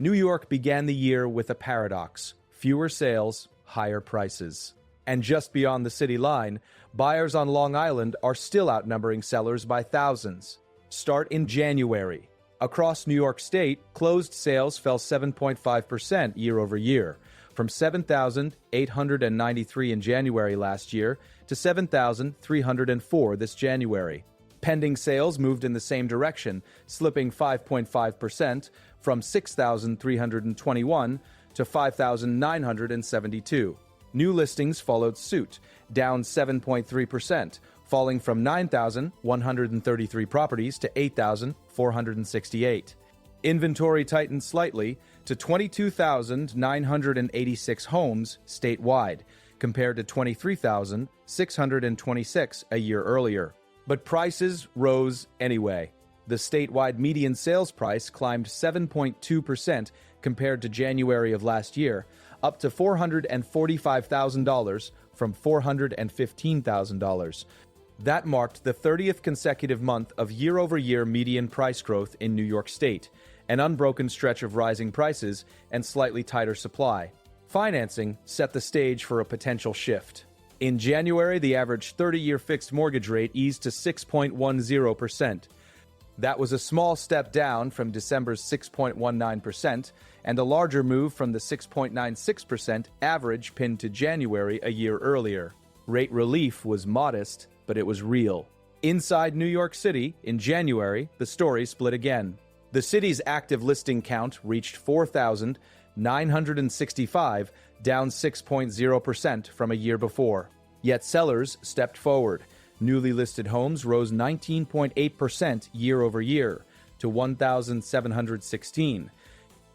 New York began the year with a paradox: fewer sales, higher prices. And just beyond the city line, buyers on Long Island are still outnumbering sellers by thousands. Start in January. Across New York State, closed sales fell 7.5% year over year, from 7,893 in January last year to 7,304 this January. Pending sales moved in the same direction, slipping 5.5% from 6,321 to 5,972. New listings followed suit, down 7.3%, falling from 9,133 properties to 8,468. Inventory tightened slightly to 22,986 homes statewide, compared to 23,626 a year earlier. But prices rose anyway. The statewide median sales price climbed 7.2% compared to January of last year, up to $445,000 from $415,000. That marked the 30th consecutive month of year-over-year median price growth in New York State, an unbroken stretch of rising prices and slightly tighter supply. Financing set the stage for a potential shift. In January, the average 30-year fixed mortgage rate eased to 6.10%. That was a small step down from December's 6.19% and a larger move from the 6.96% average pinned to January a year earlier. Rate relief was modest, but it was real. Inside New York City, in January, the story split again. The city's active listing count reached 4,965, down 6.0% from a year before. Yet sellers stepped forward. Newly listed homes rose 19.8% year over year to 1,716.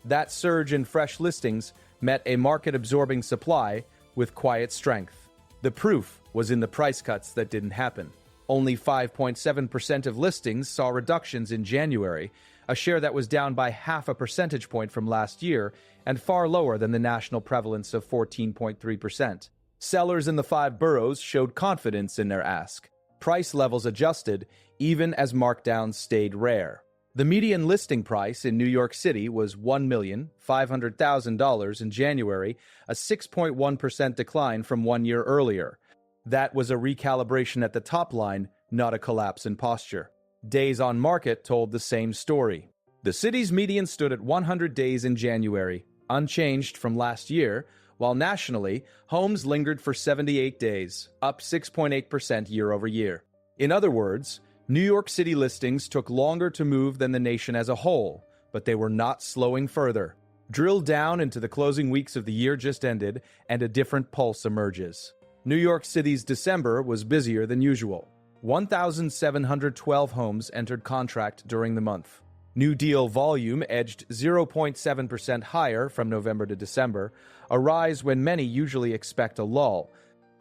That surge in fresh listings met a market-absorbing supply with quiet strength. The proof was in the price cuts that didn't happen. Only 5.7% of listings saw reductions in January, a share that was down by half a percentage point from last year and far lower than the national prevalence of 14.3%. Sellers in the 5 boroughs showed confidence in their ask. Price levels adjusted, even as markdowns stayed rare. The median listing price in New York City was $1,500,000 in January, a 6.1% decline from 1 year earlier. That was a recalibration at the top line, not a collapse in posture. Days on market told the same story. The city's median stood at 100 days in January, unchanged from last year, while nationally, homes lingered for 78 days, up 6.8% year over year. In other words, New York City listings took longer to move than the nation as a whole, but they were not slowing further. Drill down into the closing weeks of the year just ended, and a different pulse emerges. New York City's December was busier than usual. 1,712 homes entered contract during the month. New deal volume edged 0.7% higher from November to December, a rise when many usually expect a lull.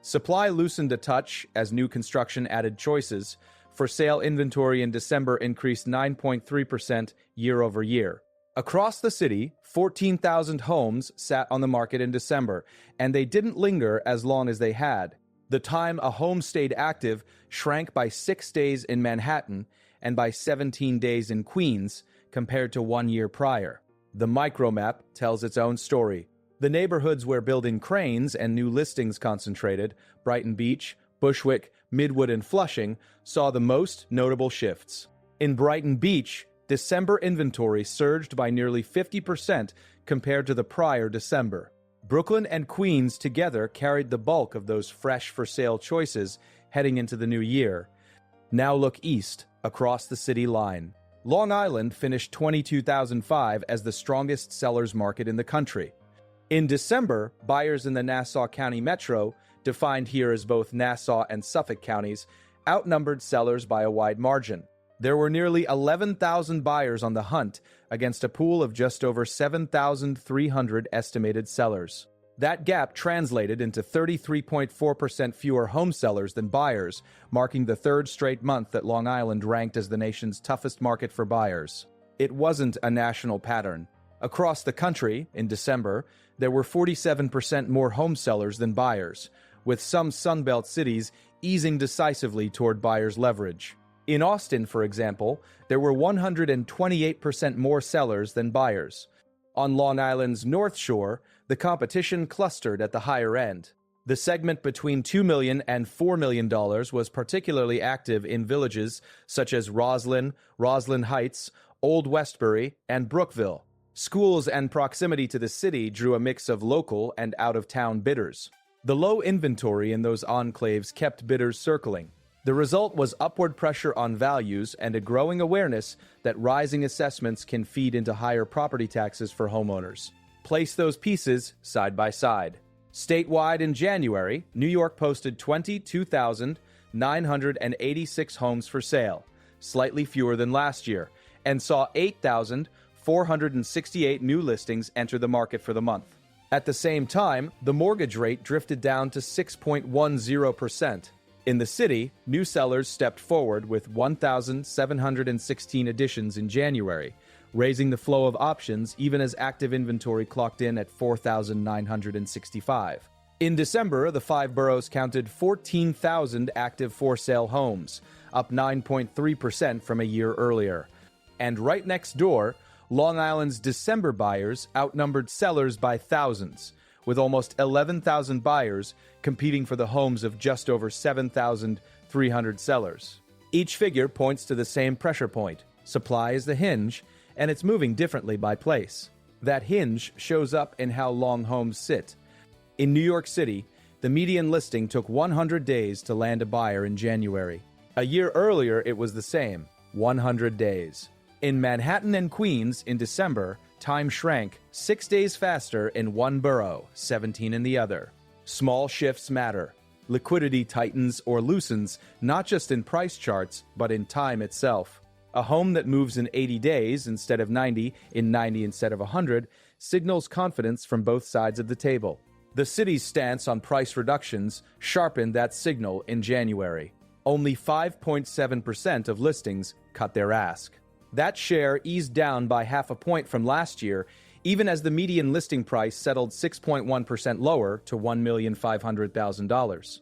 Supply loosened a touch as new construction added choices. For sale inventory in December increased 9.3% year over year. Across the city, 14,000 homes sat on the market in December, and they didn't linger as long as they had. The time a home stayed active shrank by 6 days in Manhattan and by 17 days in Queens compared to 1 year prior. The micromap tells its own story. The neighborhoods where building cranes and new listings concentrated, Brighton Beach, Bushwick, Midwood, and Flushing, saw the most notable shifts. In Brighton Beach, December inventory surged by nearly 50% compared to the prior December. Brooklyn and Queens together carried the bulk of those fresh-for-sale choices heading into the new year. Now look east, across the city line. Long Island finished 22,005 as the strongest sellers market in the country. In December, buyers in the Nassau County Metro, defined here as both Nassau and Suffolk counties, outnumbered sellers by a wide margin. There were nearly 11,000 buyers on the hunt against a pool of just over 7,300 estimated sellers. That gap translated into 33.4% fewer home sellers than buyers, marking the third straight month that Long Island ranked as the nation's toughest market for buyers. It wasn't a national pattern. Across the country, in December, there were 47% more home sellers than buyers, with some Sunbelt cities easing decisively toward buyers' leverage. In Austin, for example, there were 128% more sellers than buyers. On Long Island's North Shore, the competition clustered at the higher end. The segment between $2 million and $4 million was particularly active in villages such as Roslyn, Roslyn Heights, Old Westbury, and Brookville. Schools and proximity to the city drew a mix of local and out-of-town bidders. The low inventory in those enclaves kept bidders circling. The result was upward pressure on values and a growing awareness that rising assessments can feed into higher property taxes for homeowners. Place those pieces side by side. Statewide in January, New York posted 22,986 homes for sale, slightly fewer than last year, and saw 8,468 new listings enter the market for the month. At the same time, the mortgage rate drifted down to 6.10%. In the city, new sellers stepped forward with 1,716 additions in January, raising the flow of options even as active inventory clocked in at 4,965. In December, the 5 boroughs counted 14,000 active for-sale homes, up 9.3% from a year earlier. And right next door, Long Island's December buyers outnumbered sellers by thousands, with almost 11,000 buyers competing for the homes of just over 7,300 sellers. Each figure points to the same pressure point. Supply is the hinge, and it's moving differently by place. That hinge shows up in how long homes sit. In New York City, the median listing took 100 days to land a buyer in January. A year earlier, it was the same, 100 days. In Manhattan and Queens, in December, time shrank 6 days faster in one borough, 17 in the other. Small shifts matter. Liquidity tightens or loosens, not just in price charts, but in time itself. A home that moves in 80 days instead of 90, in 90 instead of 100, signals confidence from both sides of the table. The city's stance on price reductions sharpened that signal in January. Only 5.7% of listings cut their ask. That share eased down by half a point from last year, even as the median listing price settled 6.1% lower to $1,500,000.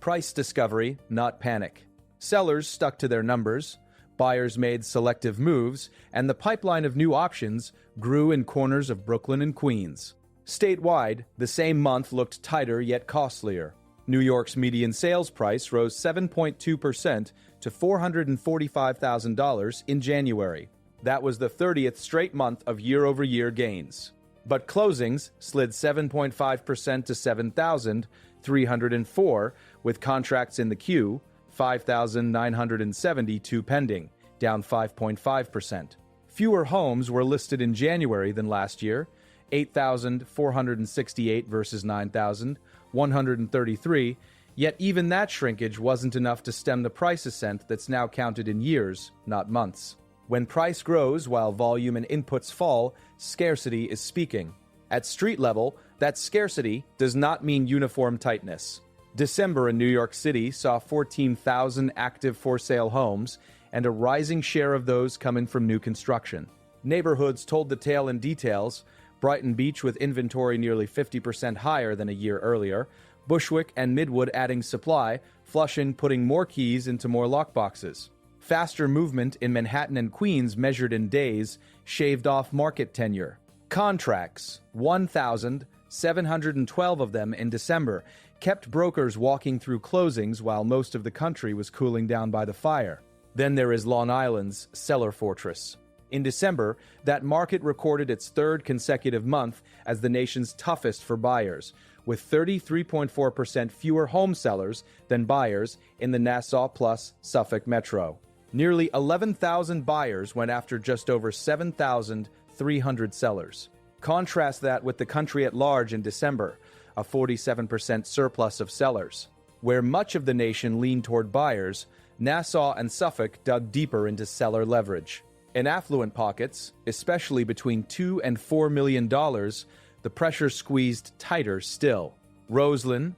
Price discovery, not panic. Sellers stuck to their numbers, buyers made selective moves, and the pipeline of new options grew in corners of Brooklyn and Queens. Statewide, the same month looked tighter yet costlier. New York's median sales price rose 7.2% to $445,000 in January. That was the 30th straight month of year-over-year gains. But closings slid 7.5% to 7,304, with contracts in the queue, 5,972 pending, down 5.5%. Fewer homes were listed in January than last year, 8,468 versus 9,133, yet even that shrinkage wasn't enough to stem the price ascent that's now counted in years, not months. When price grows while volume and inputs fall, scarcity is speaking. At street level, that scarcity does not mean uniform tightness. December in New York City saw 14,000 active for-sale homes, and a rising share of those coming from new construction. Neighborhoods told the tale in details: Brighton Beach with inventory nearly 50% higher than a year earlier, Bushwick and Midwood adding supply, Flushing putting more keys into more lockboxes. Faster movement in Manhattan and Queens measured in days shaved off market tenure. Contracts, 1,712 of them in December, kept brokers walking through closings while most of the country was cooling down by the fire. Then there is Long Island's seller fortress. In December, that market recorded its third consecutive month as the nation's toughest for buyers, with 33.4% fewer home sellers than buyers in the Nassau plus Suffolk metro. Nearly 11,000 buyers went after just over 7,300 sellers. Contrast that with the country at large in December, a 47% surplus of sellers. Where much of the nation leaned toward buyers, Nassau and Suffolk dug deeper into seller leverage. In affluent pockets, especially between $2 and $4 million, the pressure squeezed tighter still. Roslyn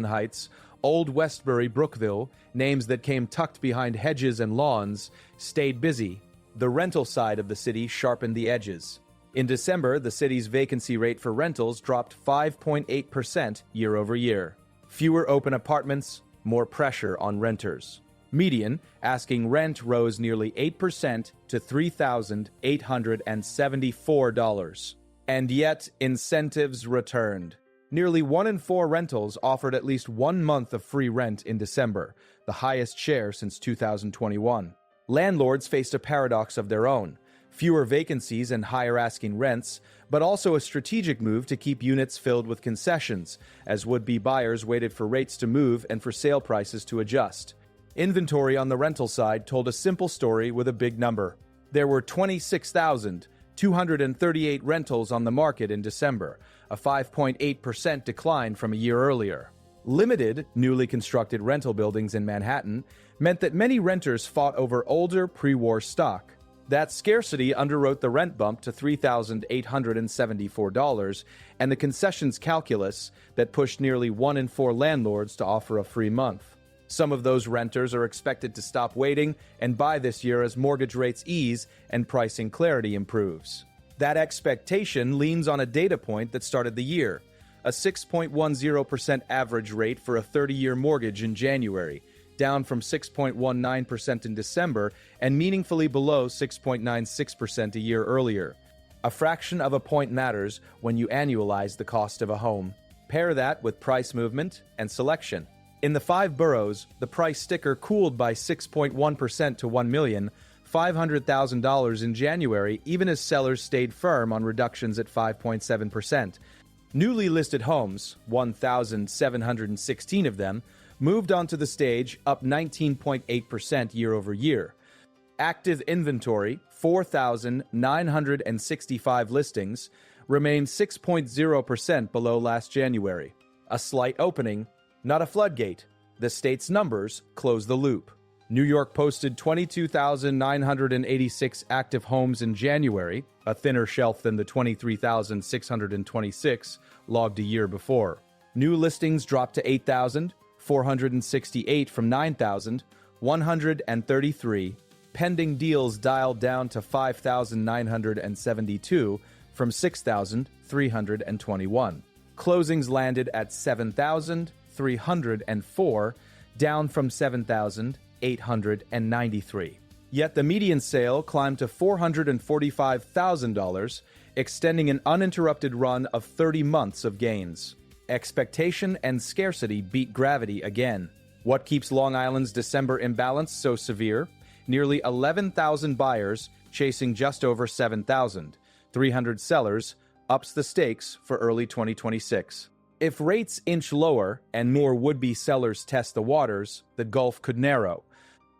Heights, Old Westbury, Brookville, names that came tucked behind hedges and lawns, stayed busy. The rental side of the city sharpened the edges. In December, the city's vacancy rate for rentals dropped 5.8% year over year. Fewer open apartments, more pressure on renters. Median asking rent rose nearly 8% to $3,874. And yet, incentives returned. Nearly 1 in 4 rentals offered at least 1 month of free rent in December, the highest share since 2021. Landlords faced a paradox of their own: fewer vacancies and higher asking rents, but also a strategic move to keep units filled with concessions, as would-be buyers waited for rates to move and for sale prices to adjust. Inventory on the rental side told a simple story with a big number. There were 26,238 rentals on the market in December, a 5.8% decline from a year earlier. Limited, newly constructed rental buildings in Manhattan meant that many renters fought over older pre-war stock. That scarcity underwrote the rent bump to $3,874 and the concessions calculus that pushed nearly 1 in 4 landlords to offer a free month. Some of those renters are expected to stop waiting and buy this year as mortgage rates ease and pricing clarity improves. That expectation leans on a data point that started the year: a 6.10% average rate for a 30-year mortgage in January, down from 6.19% in December and meaningfully below 6.96% a year earlier. A fraction of a point matters when you annualize the cost of a home. Pair that with price movement and selection. In the 5 boroughs, the price sticker cooled by 6.1% to $1,500,000 in January, even as sellers stayed firm on reductions at 5.7%. Newly listed homes, 1,716 of them, moved onto the stage, up 19.8% year over year. Active inventory, 4,965 listings, remained 6.0% below last January. A slight opening, not a floodgate. The state's numbers close the loop. New York posted 22,986 active homes in January, a thinner shelf than the 23,626 logged a year before. New listings dropped to 8,468 from 9,133. Pending deals dialed down to 5,972 from 6,321. Closings landed at 7,304, down from 7,893. Yet the median sale climbed to $445,000, extending an uninterrupted run of 30 months of gains. Expectation and scarcity beat gravity again. What keeps Long Island's December imbalance so severe? Nearly 11,000 buyers chasing just over 7,300 sellers ups the stakes for early 2026. If rates inch lower and more would-be sellers test the waters, the gulf could narrow.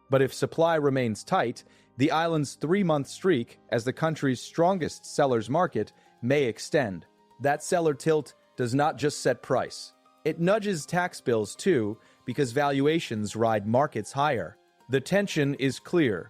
But if supply remains tight, the island's 3-month streak as the country's strongest seller's market may extend. That seller tilt does not just set price. It nudges tax bills too, because valuations ride markets higher. The tension is clear.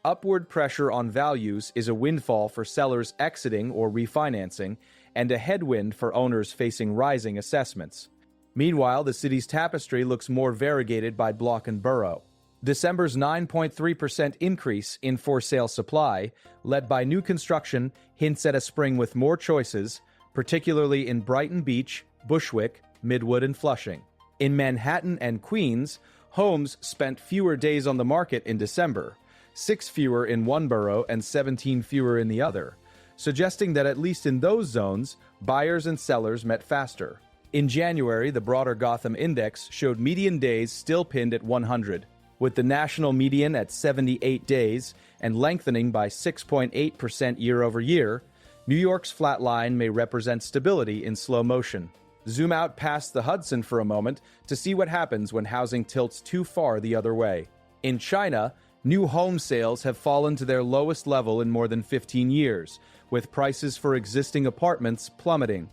Upward pressure on values is a windfall for sellers exiting or refinancing, and a headwind for owners facing rising assessments. Meanwhile, the city's tapestry looks more variegated by block and borough. December's 9.3% increase in for-sale supply, led by new construction, hints at a spring with more choices, particularly in Brighton Beach, Bushwick, Midwood, and Flushing. In Manhattan and Queens, homes spent fewer days on the market in December, 6 fewer in one borough and 17 fewer in the other, suggesting that at least in those zones, buyers and sellers met faster. In January, the broader Gotham Index showed median days still pinned at 100, with the national median at 78 days and lengthening by 6.8% year over year. New York's flat line may represent stability in slow motion. Zoom out past the Hudson for a moment to see what happens when housing tilts too far the other way. In China, new home sales have fallen to their lowest level in more than 15 years, with prices for existing apartments plummeting.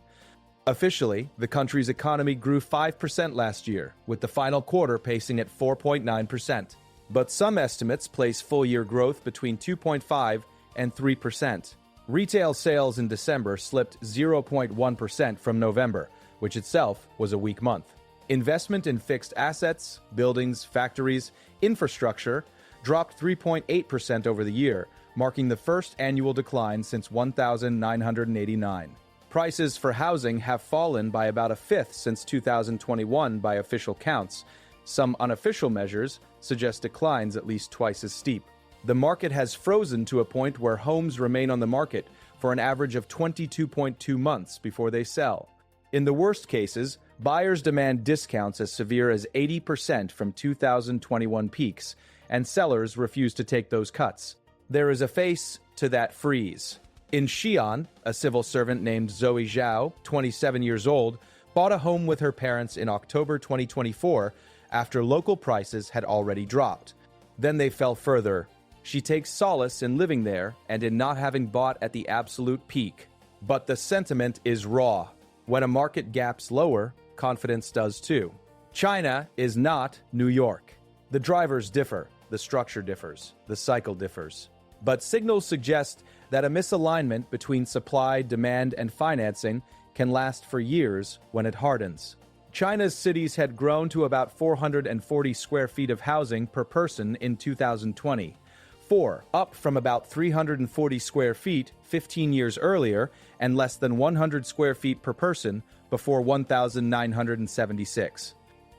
Officially, the country's economy grew 5% last year, with the final quarter pacing at 4.9%. But some estimates place full-year growth between 2.5% and 3%. Retail sales in December slipped 0.1% from November, which itself was a weak month. Investment in fixed assets, buildings, factories, infrastructure dropped 3.8% over the year, marking the first annual decline since 1989. Prices for housing have fallen by about a fifth since 2021 by official counts. Some unofficial measures suggest declines at least twice as steep. The market has frozen to a point where homes remain on the market for an average of 22.2 months before they sell. In the worst cases, buyers demand discounts as severe as 80% from 2021 peaks, and sellers refuse to take those cuts. There is a face to that freeze. In Xi'an, a civil servant named Zoe Zhao, 27 years old, bought a home with her parents in October 2024 after local prices had already dropped. Then they fell further. She takes solace in living there and in not having bought at the absolute peak. But the sentiment is raw. When a market gaps lower, confidence does too. China is not New York. The drivers differ, the structure differs, the cycle differs. But signals suggest that a misalignment between supply, demand, and financing can last for years when it hardens. China's cities had grown to about 440 square feet of housing per person in 2020, up from about 340 square feet 15 years earlier and less than 100 square feet per person before 1976.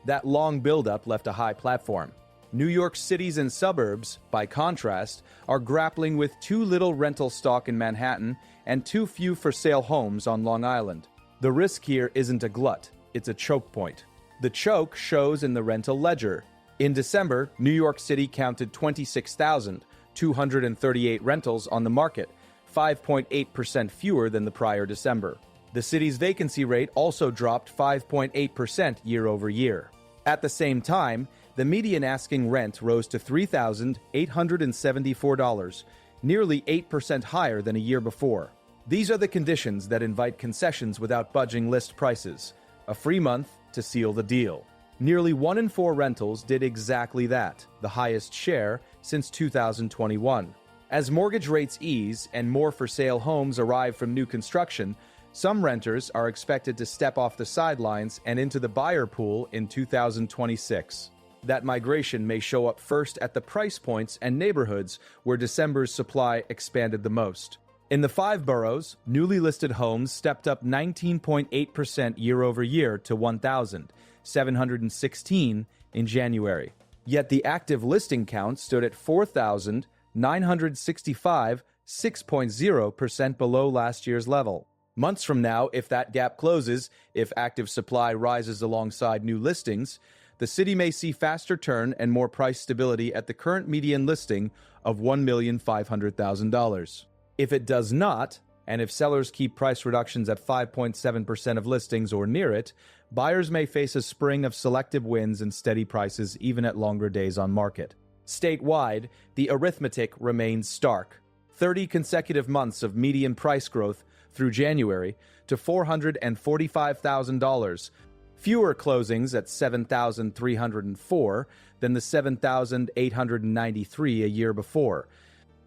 That long buildup left a high platform. New York cities and suburbs, by contrast, are grappling with too little rental stock in Manhattan and too few for-sale homes on Long Island. The risk here isn't a glut, it's a choke point. The choke shows in the rental ledger. In December, New York City counted 26,238 rentals on the market, 5.8% fewer than the prior December. The city's vacancy rate also dropped 5.8% year over year. At the same time, the median asking rent rose to $3,874, nearly 8% higher than a year before. These are the conditions that invite concessions without budging list prices. A free month to seal the deal. Nearly 1 in 4 rentals did exactly that, the highest share since 2021. As mortgage rates ease and more for-sale homes arrive from new construction, some renters are expected to step off the sidelines and into the buyer pool in 2026. That migration may show up first at the price points and neighborhoods where December's supply expanded the most. In the 5 boroughs, newly listed homes stepped up 19.8% year over year to 1,716 in January. Yet the active listing count stood at 4,965, 6.0% below last year's level. Months from now, if that gap closes, if active supply rises alongside new listings, the city may see faster turn and more price stability at the current median listing of $1,500,000. If it does not, and if sellers keep price reductions at 5.7% of listings or near it, buyers may face a spring of selective wins and steady prices even at longer days on market. Statewide, the arithmetic remains stark. 30 consecutive months of median price growth through January to $445,000, fewer closings at 7,304 than the 7,893 a year before.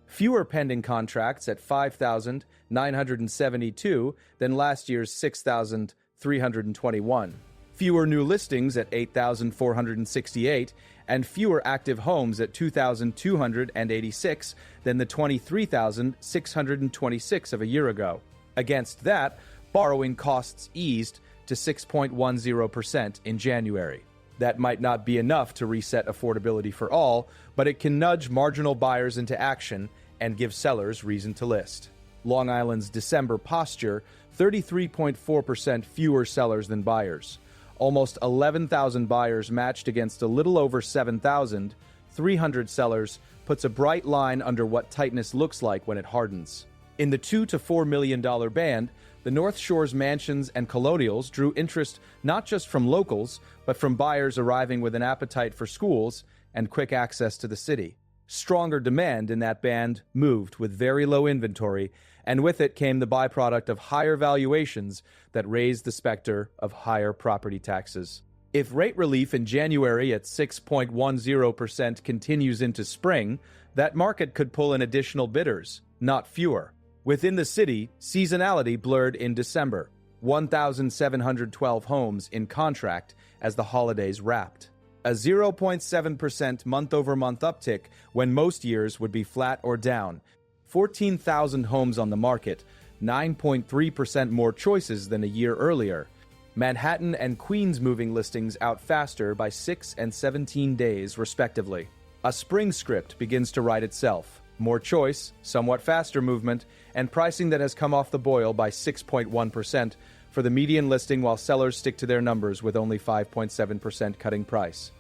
Fewer pending contracts at 5,972 than last year's 6,321. Fewer new listings at 8,468 and fewer active homes at 2,286 than the 23,626 of a year ago. Against that, borrowing costs eased to 6.10% in January. That might not be enough to reset affordability for all, but it can nudge marginal buyers into action and give sellers reason to list. Long Island's December posture, 33.4% fewer sellers than buyers. Almost 11,000 buyers matched against a little over 7,300 sellers puts a bright line under what tightness looks like when it hardens. In the $2 to $4 million band, the North Shore's mansions and colonials drew interest not just from locals, but from buyers arriving with an appetite for schools and quick access to the city. Stronger demand in that band moved with very low inventory, and with it came the byproduct of higher valuations that raised the specter of higher property taxes. If rate relief in January at 6.10% continues into spring, that market could pull in additional bidders, not fewer. Within the city, seasonality blurred in December, 1,712 homes in contract as the holidays wrapped. A 0.7% month-over-month uptick when most years would be flat or down. 14,000 homes on the market, 9.3% more choices than a year earlier. Manhattan and Queens moving listings out faster by 6 and 17 days, respectively. A spring script begins to write itself. More choice, somewhat faster movement, and pricing that has come off the boil by 6.1% for the median listing, while sellers stick to their numbers with only 5.7% cutting price.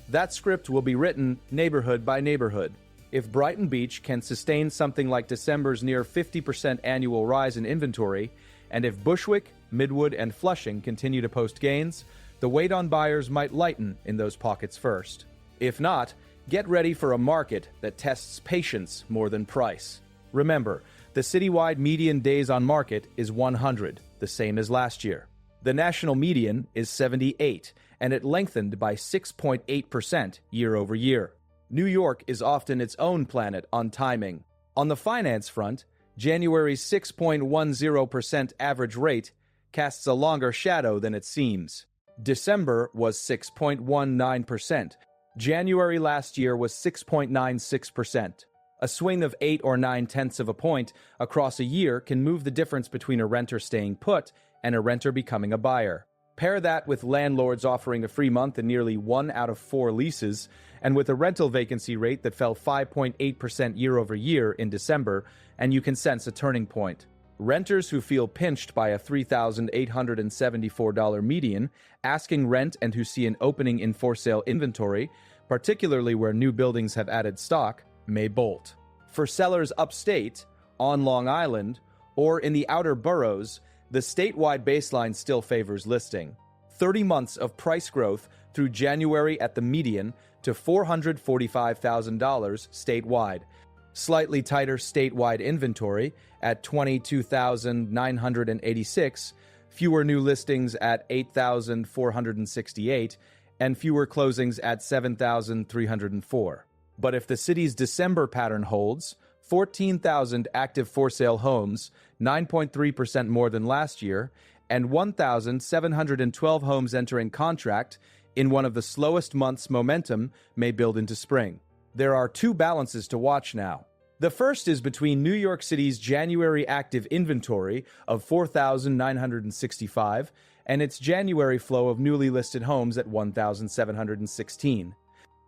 That script will be written neighborhood by neighborhood. If Brighton Beach can sustain something like December's near 50% annual rise in inventory, and if Bushwick, Midwood, and Flushing continue to post gains, the weight on buyers might lighten in those pockets first. If not, get ready for a market that tests patience more than price. Remember, the citywide median days on market is 100, the same as last year. The national median is 78, and it lengthened by 6.8% year over year. New York is often its own planet on timing. On the finance front, January's 6.10% average rate casts a longer shadow than it seems. December was 6.19%. January last year was 6.96%. A swing of 8 or 9/10 of a point across a year can move the difference between a renter staying put and a renter becoming a buyer. Pair that with landlords offering a free month in nearly 1 out of 4 leases, and with a rental vacancy rate that fell 5.8% year over year in December, and you can sense a turning point. Renters who feel pinched by a $3,874 median asking rent and who see an opening in for-sale inventory, particularly where new buildings have added stock, may bolt. For sellers upstate, on Long Island, or in the outer boroughs, the statewide baseline still favors listing. 30 months of price growth through January at the median to $445,000 statewide. Slightly tighter statewide inventory at 22,986, fewer new listings at 8,468, and fewer closings at 7,304. But if the city's December pattern holds, 14,000 active for-sale homes, 9.3% more than last year, and 1,712 homes entering contract in one of the slowest months, momentum may build into spring. There are 2 balances to watch now. The first is between New York City's January active inventory of 4,965 and its January flow of newly listed homes at 1,716.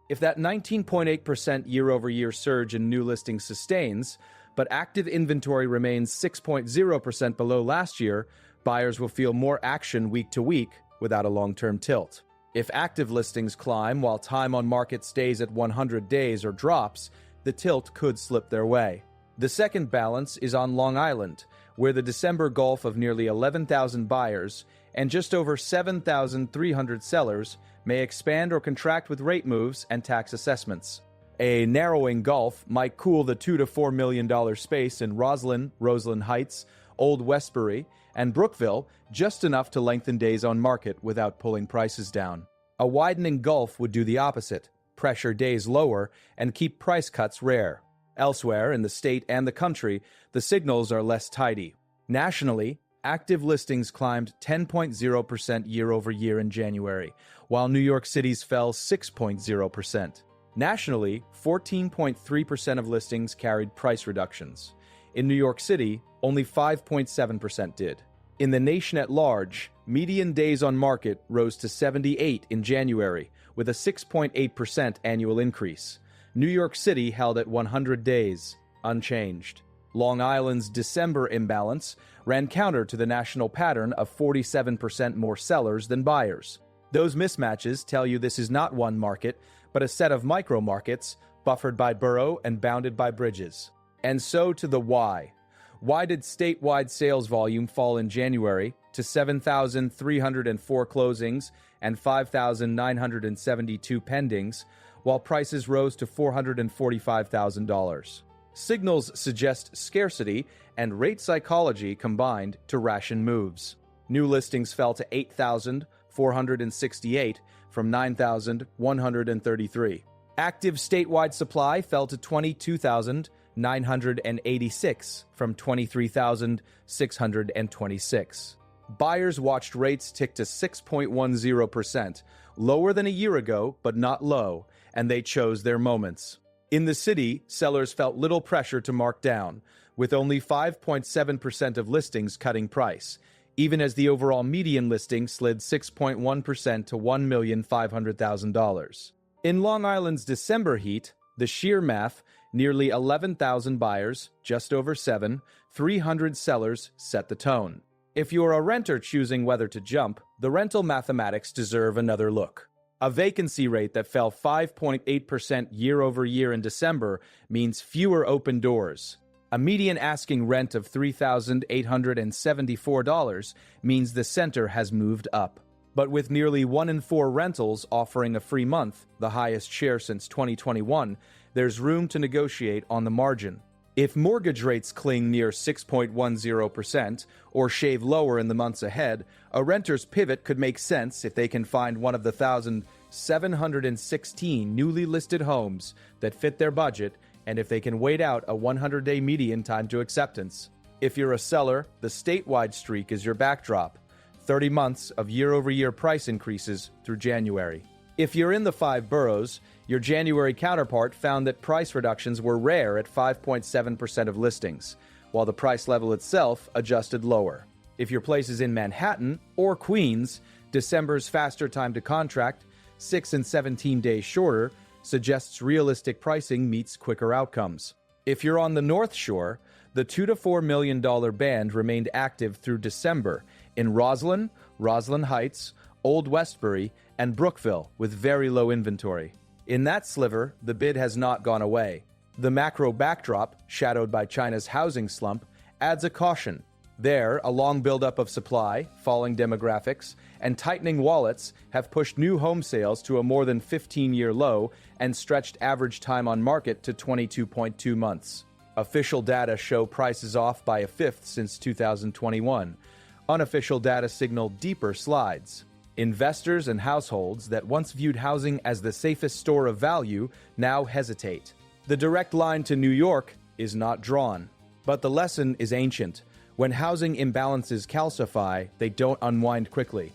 If that 19.8% year-over-year surge in new listings sustains, but active inventory remains 6.0% below last year, buyers will feel more action week to week without a long-term tilt. If active listings climb while time on market stays at 100 days or drops, the tilt could slip their way. The second balance is on Long Island, where the December gulf of nearly 11,000 buyers and just over 7,300 sellers may expand or contract with rate moves and tax assessments. A narrowing gulf might cool the $2 to $4 million space in Roslyn Heights, Old Westbury, and Brookville just enough to lengthen days on market without pulling prices down. A widening gulf would do the opposite, pressure days lower and keep price cuts rare. Elsewhere in the state and the country, the signals are less tidy. Nationally, active listings climbed 10.0% year over year in January, while New York City's fell 6.0%. Nationally, 14.3% of listings carried price reductions. In New York City, only 5.7% did. In the nation at large, median days on market rose to 78 in January, with a 6.8% annual increase. New York City held at 100 days, unchanged. Long Island's December imbalance ran counter to the national pattern of 47% more sellers than buyers. Those mismatches tell you this is not one market, but a set of micro-markets buffered by borough and bounded by bridges. And so to the why. Why did statewide sales volume fall in January to 7,304 closings and 5,972 pendings, while prices rose to $445,000? Signals suggest scarcity and rate psychology combined to ration moves. New listings fell to 8,468 from 9,133. Active statewide supply fell to 22,986 from 23,626. Buyers watched rates tick to 6.10%, lower than a year ago, but not low, and they chose their moments. In the city, sellers felt little pressure to mark down, with only 5.7% of listings cutting price, even as the overall median listing slid 6.1% to $1,500,000. In Long Island's December heat, the sheer math Nearly 11,000 buyers, just over 300 sellers set the tone. If you're a renter choosing whether to jump, the rental mathematics deserve another look. A vacancy rate that fell 5.8% year over year in December means fewer open doors. A median asking rent of $3,874 means the center has moved up. But with nearly 1 in 4 rentals offering a free month, the highest share since 2021, there's room to negotiate on the margin. If mortgage rates cling near 6.10% or shave lower in the months ahead, a renter's pivot could make sense if they can find one of the 1,716 newly listed homes that fit their budget and if they can wait out a 100-day median time to acceptance. If you're a seller, the statewide streak is your backdrop. 30 months of year-over-year price increases through January. If you're in the 5 boroughs, your January counterpart found that price reductions were rare at 5.7% of listings, while the price level itself adjusted lower. If your place is in Manhattan or Queens, December's faster time to contract, 6 and 17 days shorter, suggests realistic pricing meets quicker outcomes. If you're on the North Shore, the $2 to $4 million band remained active through December in Roslyn, Roslyn Heights, Old Westbury, and Brookville with very low inventory. In that sliver, the bid has not gone away. The macro backdrop, shadowed by China's housing slump, adds a caution. There, a long buildup of supply, falling demographics, and tightening wallets have pushed new home sales to a more than 15-year low and stretched average time on market to 22.2 months. Official data show prices off by a fifth since 2021. Unofficial data signal deeper slides. Investors and households that once viewed housing as the safest store of value now hesitate. The direct line to New York is not drawn. But the lesson is ancient. When housing imbalances calcify, they don't unwind quickly.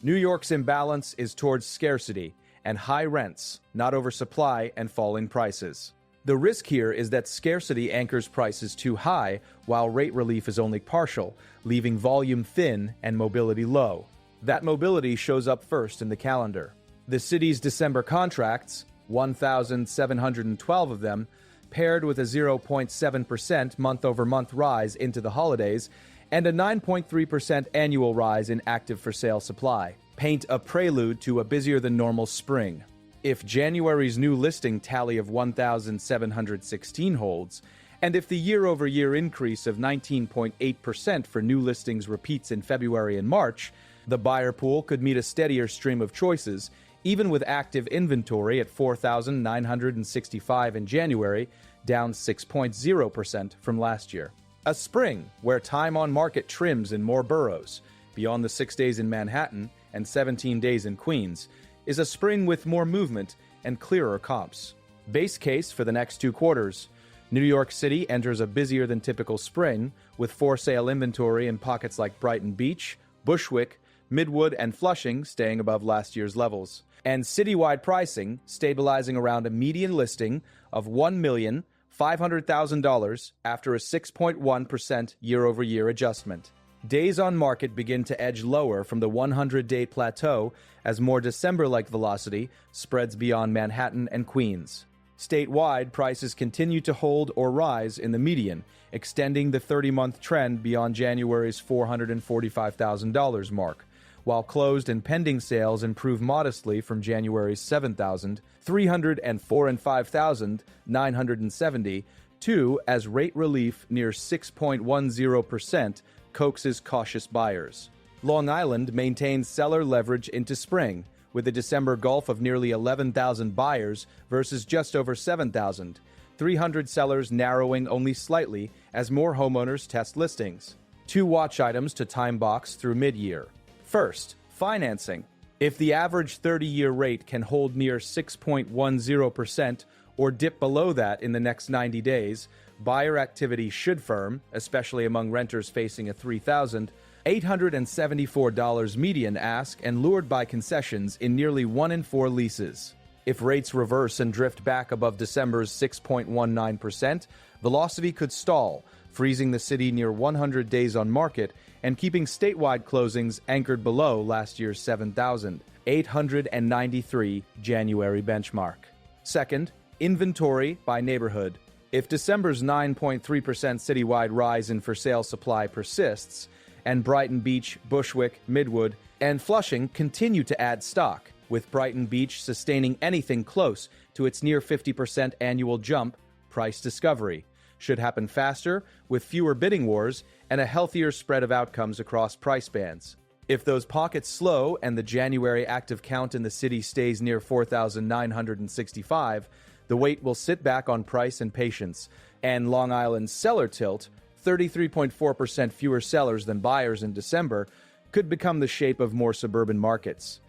New York's imbalance is towards scarcity and high rents, not oversupply and falling prices. The risk here is that scarcity anchors prices too high, while rate relief is only partial, leaving volume thin and mobility low. That mobility shows up first in the calendar. The city's December contracts, 1,712 of them, paired with a 0.7% month-over-month rise into the holidays and a 9.3% annual rise in active-for-sale supply, paint a prelude to a busier-than-normal spring. If January's new listing tally of 1,716 holds, and if the year-over-year increase of 19.8% for new listings repeats in February and March, the buyer pool could meet a steadier stream of choices, even with active inventory at 4,965 in January, down 6.0% from last year. A spring where time on market trims in more boroughs, beyond the 6 days in Manhattan and 17 days in Queens, is a spring with more movement and clearer comps. Base case for the next 2 quarters. New York City enters a busier than typical spring, with for-sale inventory in pockets like Brighton Beach, Bushwick, Midwood, and Flushing staying above last year's levels, and citywide pricing stabilizing around a median listing of $1,500,000 after a 6.1% year-over-year adjustment. Days on market begin to edge lower from the 100-day plateau as more December-like velocity spreads beyond Manhattan and Queens. Statewide, prices continue to hold or rise in the median, extending the 30-month trend beyond January's $445,000 mark, while closed and pending sales improve modestly from January's $7,304 and $5,970 to as rate relief near 6.10% coaxes cautious buyers. Long Island maintains seller leverage into spring, with a December gulf of nearly 11,000 buyers versus just over 7,000, 300 sellers narrowing only slightly as more homeowners test listings. 2 watch items to time box through mid-year. First, financing. If the average 30-year rate can hold near 6.10% or dip below that in the next 90 days, buyer activity should firm, especially among renters facing a $3,874 median ask and lured by concessions in nearly 1 in 4 leases. If rates reverse and drift back above December's 6.19%, velocity could stall, freezing the city near 100 days on market and keeping statewide closings anchored below last year's 7,893 January benchmark. Second, inventory by neighborhood. If December's 9.3% citywide rise in for sale supply persists, and Brighton Beach, Bushwick, Midwood, and Flushing continue to add stock, with Brighton Beach sustaining anything close to its near 50% annual jump, price discovery should happen faster, with fewer bidding wars and a healthier spread of outcomes across price bands. If those pockets slow and the January active count in the city stays near 4,965, the weight will sit back on price and patience, and Long Island's seller tilt, 33.4% fewer sellers than buyers in December, could become the shape of more suburban markets.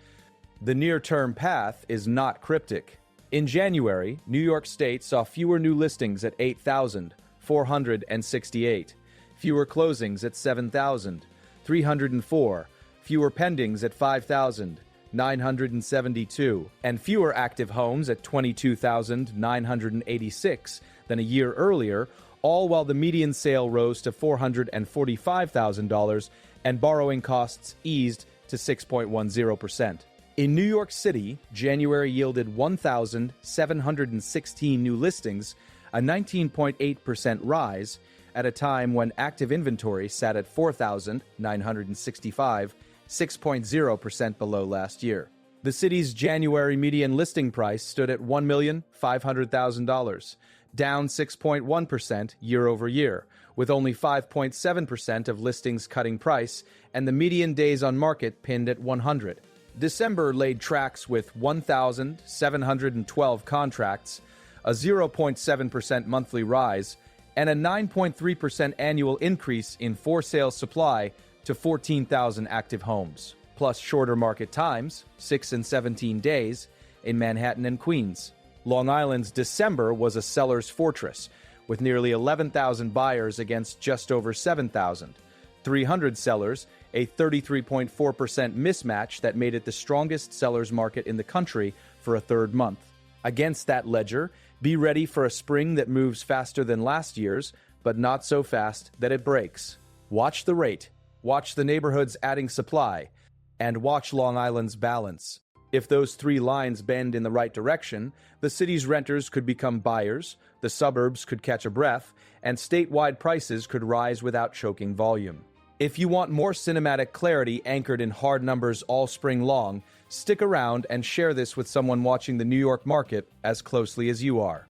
The near-term path is not cryptic. In January, New York State saw fewer new listings at 8,468, fewer closings at 7,304, fewer pendings at 5,972, and fewer active homes at 22,986 than a year earlier, all while the median sale rose to $445,000 and borrowing costs eased to 6.10%. In New York City, January yielded 1,716 new listings, a 19.8% rise, at a time when active inventory sat at 4,965, 6.0% below last year. The city's January median listing price stood at $1,500,000, down 6.1% year over year, with only 5.7% of listings cutting price and the median days on market pinned at 100. December laid tracks with 1,712 contracts, a 0.7% monthly rise, and a 9.3% annual increase in for-sale supply to 14,000 active homes, plus shorter market times, 6 and 17 days, in Manhattan and Queens. Long Island's December was a seller's fortress, with nearly 11,000 buyers against just over 7,000. 300 sellers, a 33.4% mismatch that made it the strongest seller's market in the country for a third month. Against that ledger, be ready for a spring that moves faster than last year's, but not so fast that it breaks. Watch the rate, watch the neighborhoods adding supply, and watch Long Island's balance. If those three lines bend in the right direction, the city's renters could become buyers, the suburbs could catch a breath, and statewide prices could rise without choking volume. If you want more cinematic clarity anchored in hard numbers all spring long, stick around and share this with someone watching the New York market as closely as you are.